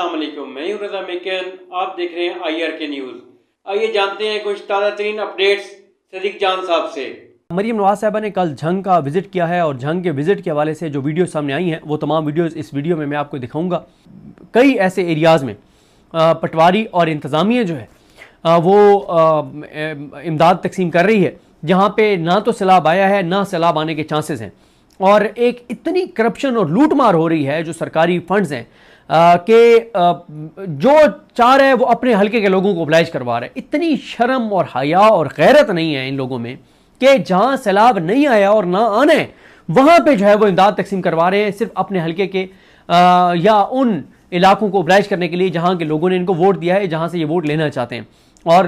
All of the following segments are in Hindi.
अस्सलाम वालेकुम, मैं हूं रज़ा मेकन। आप देख रहे हैं IRK न्यूज़। आइए जानते हैं कुछ ताज़ा तरीन अपडेट्स सदीक जान साहब से। मरीम नवाज साहबा ने कल झंग का विजिट किया है और झंग के विजिट के हवाले से जो वीडियो सामने आई हैं वो तमाम वीडियोस इस वीडियो में मैं आपको दिखाऊंगा। कई ऐसे एरियाज़ में पटवारी और इंतज़ामिया जो है वो इमदाद तकसीम कर रही है जहाँ पे ना तो सैलाब आया है ना सैलाब आने के चांसेस हैं, और एक इतनी करप्शन और लूटमार हो रही है जो सरकारी फंड्स हैं कि जो चाह रहे हैं वो अपने हल्के के लोगों को ओबलाइज करवा रहे हैं। इतनी शर्म और हया और गैरत नहीं है इन लोगों में कि जहाँ सैलाब नहीं आया और ना आना है वहाँ पे जो है वो इमदाद तकसीम करवा रहे हैं, सिर्फ अपने हल्के के या उन इलाकों को ओबलाइज करने के लिए जहाँ के लोगों ने इनको वोट दिया है, जहाँ से ये वोट लेना चाहते हैं। और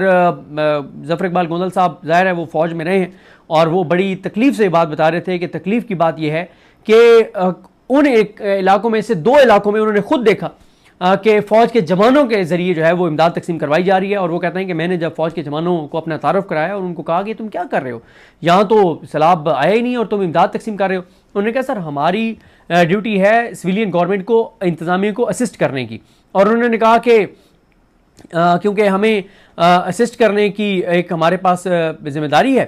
ज़फ़र इकबाल गोंदल साहब ज़ाहिर है वो फ़ौज में रहे हैं और वो बड़ी तकलीफ़ से बात बता रहे थे कि तकलीफ़ की बात यह है कि उन एक इलाकों में से दो इलाकों में उन्होंने खुद देखा कि फ़ौज के जवानों के ज़रिए जो है वो इमदाद तकसीम करवाई जा रही है। और वो कहते हैं कि मैंने जब फ़ौज के जवानों को अपना तारुफ कराया और उनको कहा कि तुम क्या कर रहे हो, यहाँ तो सैलाब आया ही नहीं और तुम इमदाद तकसीम कर रहे हो। उन्होंने कहा सर हमारी ड्यूटी है सिविलियन गवर्नमेंट को इंतज़ामिया को असिस्ट करने की, और उन्होंने कहा कि क्योंकि हमें असिस्ट करने की एक हमारे पास जिम्मेदारी है,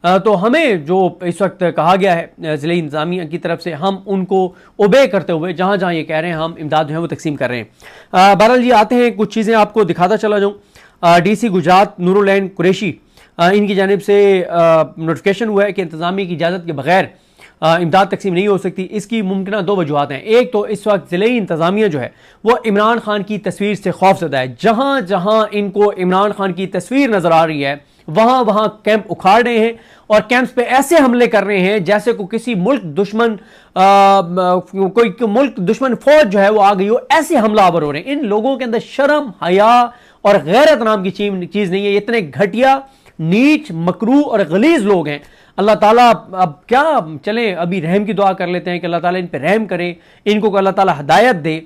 तो हमें जो इस वक्त कहा गया है ज़िले इंतज़ामिया की तरफ से हम उनको ओबे करते हुए जहाँ जहाँ ये कह रहे हैं हम इमदाद जो है वो तकसीम कर रहे हैं। बहरहाल जी आते हैं कुछ चीज़ें आपको दिखाता चला जाऊँ। DC गुजरात नूरुल कुरैशी इनकी जानिब से नोटिफिकेशन हुआ है कि इंतज़ामिया की इजाज़त के बगैर इमदाद तकसीम नहीं हो सकती। इसकी मुमकिन दो वजूहत हैं। एक तो इस वक्त ज़िले इंतज़ामिया जो है वो इमरान खान की तस्वीर से खौफज़दा है। जहाँ जहाँ इनको इमरान खान की तस्वीर नज़र आ रही है वहाँ वहाँ कैंप उखाड़ रहे हैं और कैंप्स पे ऐसे हमले कर रहे हैं जैसे को किसी मुल्क दुश्मन कोई मुल्क दुश्मन फौज जो है वो आ गई हो, ऐसे हमलावर हो रहे हैं। इन लोगों के अंदर शर्म हया और गैरत नाम की चीज़ नहीं है। इतने घटिया नीच मकरू और गलीज लोग हैं। अल्लाह ताला अब क्या चलें अभी रहम की दुआ कर लेते हैं कि अल्लाह ताला इन पे रहम करे, इनको अल्लाह ताला हिदायत दे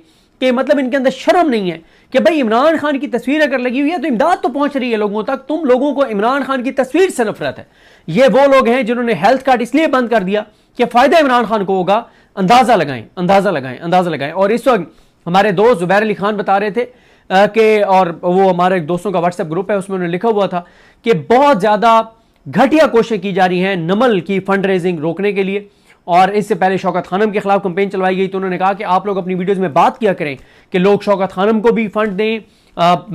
कि मतलब इनके अंदर शर्म नहीं है कि भाई इमरान खान की तस्वीर अगर लगी हुई है तो इमदाद तो पहुंच रही है लोगों तक, तुम लोगों को इमरान खान की तस्वीर से नफरत है। ये वो लोग हैं जिन्होंने हेल्थ कार्ड इसलिए बंद कर दिया कि फायदा इमरान खान को होगा। अंदाजा लगाएं, अंदाजा लगाएं, अंदाजा लगाएं। और इस वक्त हमारे दोस्त जुबैर अली खान बता रहे थे कि, और वो हमारे दोस्तों का व्हाट्सएप ग्रुप है उसमें उन्होंने लिखा हुआ था कि बहुत ज़्यादा घटिया कोशिशें की जा रही हैं नमल की फंड रेजिंग रोकने के लिए। और इससे पहले शौकत खानम के खिलाफ कैंपेन चलवाई गई तो उन्होंने कहा कि आप लोग अपनी वीडियोस में बात किया करें कि लोग शौकत खानम को भी फंड दें,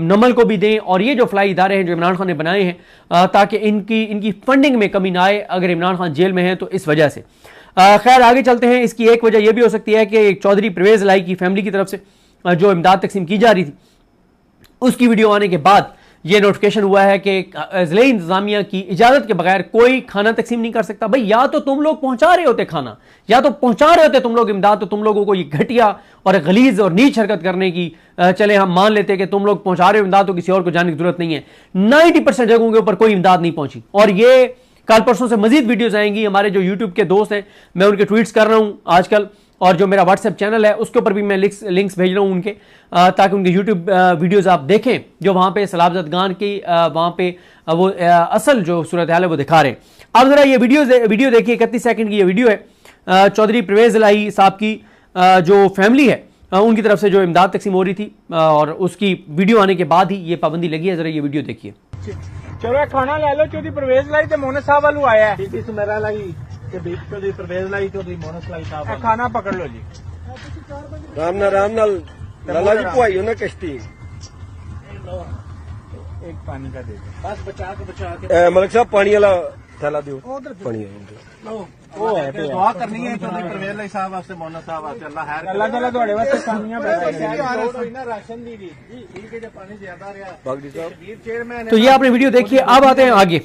नमल को भी दें और ये जो फ्लाई इदारे हैं जो इमरान खान ने बनाए हैं ताकि इनकी फंडिंग में कमी ना आए अगर इमरान खान जेल में है तो इस वजह से। खैर आगे चलते हैं। इसकी एक वजह यह भी हो सकती है कि चौधरी परवेज लाई की फैमिली की तरफ से जो इमदाद तकसीम की जा रही थी उसकी वीडियो आने के बाद ये नोटिफिकेशन हुआ है कि ज़िले इंतज़ामिया की इजाज़त के बगैर कोई खाना तकसीम नहीं कर सकता। भाई या तो तुम लोग पहुंचा रहे होते खाना, या तो पहुंचा रहे होते तुम लोग इमदाद, तो तुम लोगों को ये घटिया और गलीज और नीच हरकत करने की चले हम मान लेते कि तुम लोग पहुंचा रहे हो इमदाद तो किसी और को जाने की जरूरत नहीं है। 90% जगहों के ऊपर कोई इमदाद नहीं पहुंची और ये कल परसों से मजीद वीडियोज आएंगी। हमारे जो यूट्यूब के दोस्त हैं मैं उनके ट्वीट्स कर रहा हूँ आजकल, और जो मेरा व्हाट्सएप चैनल है उसके ऊपर भी मैं लिंक्स भेज रहा हूँ उनके, ताकि उनके यूट्यूब वीडियोस आप देखें जो वहाँ पे सैलाब ज़दगान की वहाँ पे वो असल जो सूरत हाल है वो दिखा रहे हैं। अब ज़रा ये वीडियो देखिए, 31 सेकंड की ये वीडियो है। चौधरी परवेज लाई साहब की जो फैमिली है उनकी तरफ से जो इमदाद तकसीम हो रही थी और उसकी वीडियो आने के बाद ही ये पाबंदी लगी है। ज़रा ये वीडियो देखिए। चलो खाना ले लो। चौधरी परवेज लाई तो मोहन साहब वालू आया है, खाना पकड़ लो जी। राम नाल लाला जी पुआई हो ना कश्ती एक पानी का दे दो बस, बचा के मलिक साहब पानी वाला थैला दो पानी वो है दुआ करनी है चौधरी परवेज लाई साहब वास्ते, मोहन साहब वास्ते अल्लाह ताला ਤੁਹਾਡੇ ਵਾਸਤੇ ਖਾਣੀਆਂ ਪੈਣੀਆਂ राशन दी जी ठीक है। जब पानी ज्यादा रहा तो ये आपने वीडियो देखिए। अब आते हैं आगे।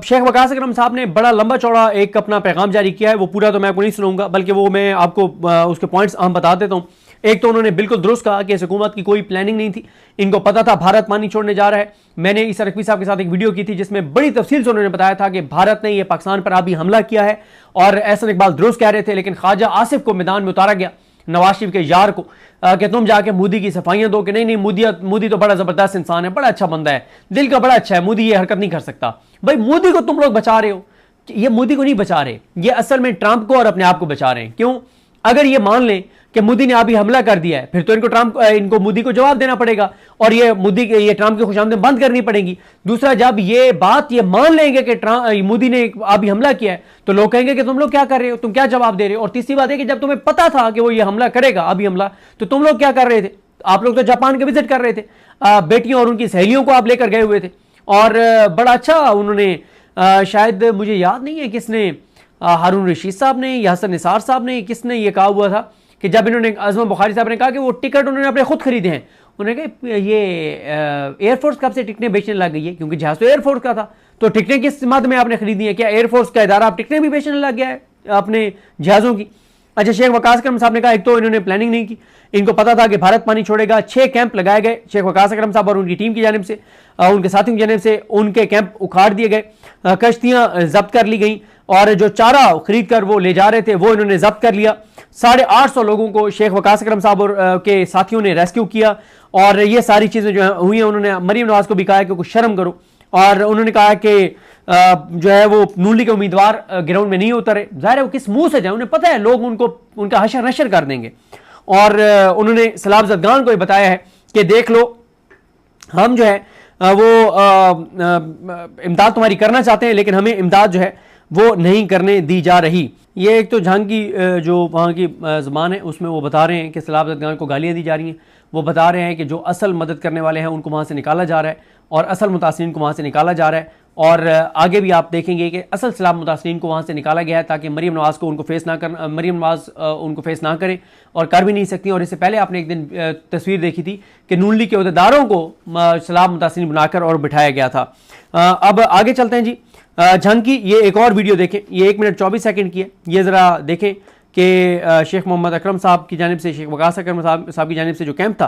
शेख वकास अकरम साहब ने बड़ा लंबा चौड़ा एक अपना पैगाम जारी किया है। वो पूरा तो मैं आपको नहीं सुनाऊंगा बल्कि वो मैं आपको उसके पॉइंट्स अहम बता देता हूँ। एक तो उन्होंने बिल्कुल दुरुस्त कहा कि इस हुकूमत की कोई प्लानिंग नहीं थी, इनको पता था भारत पानी छोड़ने जा रहा है। मैंने ईसा रखवी साहब के साथ एक वीडियो की थी जिसमें बड़ी तफसील से उन्होंने बताया था कि भारत ने यह पाकिस्तान पर अभी हमला किया है और एहसन इकबाल दुरुस्त कह रहे थे, लेकिन ख्वाजा आसिफ को मैदान में उतारा गया, नवाज शरीफ के यार को, कि तुम जाके मोदी की सफाइयां दो कि नहीं मोदी तो बड़ा जबरदस्त इंसान है, बड़ा अच्छा बंदा है, दिल का बड़ा अच्छा है, मोदी ये हरकत नहीं कर सकता। भाई मोदी को तुम लोग बचा रहे हो, ये मोदी को नहीं बचा रहे, ये असल में ट्रंप को और अपने आप को बचा रहे हैं। क्यों? अगर ये मान लें कि मोदी ने अभी हमला कर दिया है, फिर तो इनको मोदी को जवाब देना पड़ेगा और ये ट्रंप की खुशामदें बंद करनी पड़ेगी। दूसरा, जब ये मान लेंगे कि मोदी ने अभी हमला किया है, तो लोग कहेंगे कि तुम लोग क्या कर रहे हो, तुम क्या जवाब दे रहे हो। और तीसरी बात है कि जब तुम्हें पता था कि वो ये हमला करेगा, अभी हमला, तो तुम लोग क्या कर रहे थे? आप लोग तो जापान के विजिट कर रहे थे, बेटियों और उनकी सहेलियों को आप लेकर गए हुए थे। और बड़ा अच्छा उन्होंने, शायद मुझे याद नहीं है किसने, हारून रशीद साहब ने या हसन निसार साहब ने, किसने ये कहा हुआ था कि जब इन्होंने, आजमा बुखारी साहब ने कहा कि वो टिकट उन्होंने अपने खुद खरीदे हैं। उन्होंने कहा ये एयरफोर्स कब से टिकटें बेचने लग गई है, क्योंकि जहाज तो एयरफोर्स का था, तो टिकटें किस मद में आपने खरीदी हैं? क्या एयरफोर्स का इदारा आप टिकटें भी बेचने लग गया है अपने जहाज़ों की? अच्छा, शेख वकास अकरम साहब ने कहा एक तो इन्होंने प्लानिंग नहीं की, इनको पता था कि भारत पानी छोड़ेगा। 6 कैंप लगाए गए शेख वकास अकरम साहब और उनकी टीम की जानिब से, उनके साथियों की जानिब से उनके कैंप उखाड़ दिए गए, कश्तियां जब्त कर ली गई और जो चारा खरीद कर वो ले जा रहे थे वो इन्होंने जब्त कर लिया। 850 लोगों को शेख वकास अकरम साहब और के साथियों ने रेस्क्यू किया। और ये सारी चीज़ें जो हुई हैं, उन्होंने मरीम नवाज को भी कहा कि कुछ शर्म करो, और उन्होंने कहा कि जो है वो नून लीग के उम्मीदवार ग्राउंड में नहीं उतरे। जाहिर है वो किस मुंह से जाए, उन्हें पता है लोग उनका हशर नशर कर देंगे। और उन्होंने सलाम जदगान को बताया है कि देख लो, हम जो है वो इमदाद तुम्हारी करना चाहते हैं, लेकिन हमें इमदाद जो है वो नहीं करने दी जा रही। ये एक तो जहां की जो वहाँ की ज़बान है उसमें वो बता रहे हैं कि सलाम जदगान को गालियाँ दी जा रही हैं। वो बता रहे हैं कि जो असल मदद करने वाले हैं उनको वहाँ से निकाला जा रहा है और असल मुतासिरीन को वहाँ से निकाला जा रहा है। और आगे भी आप देखेंगे कि असल सलाम मुतासिरीन को वहाँ से निकाला गया है ताकि मरीम नवाज को उनको फेस ना करें, और कर भी नहीं सकती। और इससे पहले आपने एक दिन तस्वीर देखी थी कि नून लीग के अहदेदारों को सलाम मुतासिरीन बनाकर और बिठाया गया था। अब आगे चलते हैं जी। जंग की ये एक और वीडियो देखें, ये 1 मिनट 24 सेकंड की है। ये ज़रा देखें कि शेख मोहम्मद अकरम साहब की जानिब से, शेख वकास अकरम साहब की जानिब से जो कैंप था,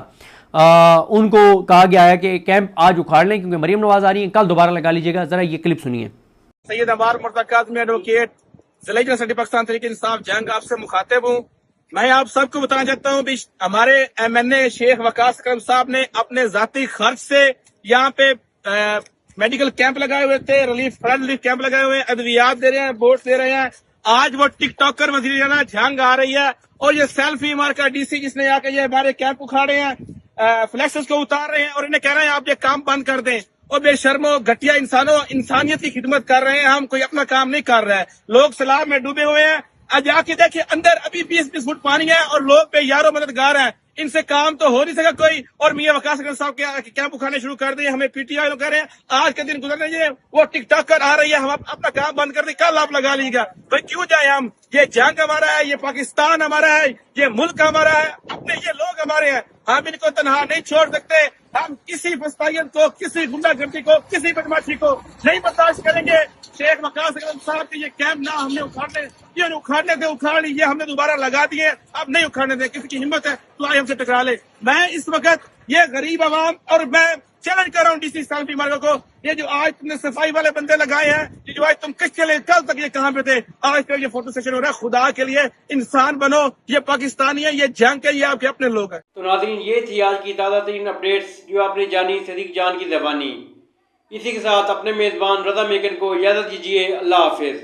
उनको कहा गया है कि कैंप आज उखाड़ लें क्योंकि मरीम नवाज आ रही है, कल दोबारा लगा लीजिएगा। जरा ये क्लिप सुनिए। सैयद अनवार मुर्तज़ा एडवोकेट ज़िला जनरल पाकिस्तान तहरीक इंसाफ जंग आपसे मुखातिब हूँ। मैं आप सबको बताना चाहता हूँ भी हमारे MNA शेख वकास अकरम साहब ने अपने जाती खर्च से यहाँ पे मेडिकल कैंप लगाए हुए थे, फ्लड रिलीफ कैंप लगाए हुए हैं, अद्वियात दे रहे हैं, बोर्ड दे रहे हैं। आज वो टिकटॉकर वज़ीर जंग आ रही है और ये सेल्फी मार का DC जिसने आके ये हमारे कैंप उखाड़े हैं, फ्लैक्सेस को उतार रहे हैं और इन्हें कह रहे हैं आप ये काम बंद कर दें। और बेशर्मो घटिया इंसानों, इंसानियत की खिदमत कर रहे हैं हम, कोई अपना काम नहीं कर रहा है। लोग सैलाब में डूबे हुए हैं, आज आके देखिए अंदर अभी 20-20 फुट पानी है और लोग बेयारो मददगार हैं। इनसे काम तो हो नहीं सका कोई। और मियां वकास अकरम साहब के कैंप उखाड़ने शुरू कर दिए। हमें PTI लोग कह रहे हैं आज के दिन गुजर रही है, वो टिकटॉकर आ रही है, हम अपना काम बंद कर दें, कल आप लगा लीजिएगा। भाई क्यों जाए हम? ये जंग हमारा है, ये पाकिस्तान हमारा है, ये मुल्क हमारा है, अपने ये लोग हमारे हैं। हम इनको तनहा नहीं छोड़ सकते। हम किसी फस्तायत को, किसी गुंडागर्दी को, किसी बदमाशी को नहीं बर्दाश्त करेंगे। शेख वकास अकरम साहब के ये कैंप ना हमने उखाड़ने थे, उखाड़ ली, ये हमने दोबारा लगा दिए, अब नहीं उखाड़ने दें। किसी की हिम्मत है तो आए हमसे टकरा ले। मैं इस वक्त ये गरीब आवाम, और मैं चैलेंज कर रहा हूँ DC सेल्फी मार्गो को, ये जो आज तुमने सफाई वाले बंदे लगाए हैं, ये जो आज तुम किसके लिए, कल तक ये कहाँ पे थे, आज कल ये फोटो सेशन हो रहा है। खुदा के लिए इंसान बनो, ये पाकिस्तानी है, ये जंग है, ये आपके अपने लोग हैं। तो नाज़रीन, ये थी आज की ताज़ा तरीन अपडेट्स जो आपने जानी सदीक जान की ज़बानी। इसी के साथ अपने मेज़बान रज़ा मेकन को इजाज़त दीजिए। अल्लाह हाफिज़।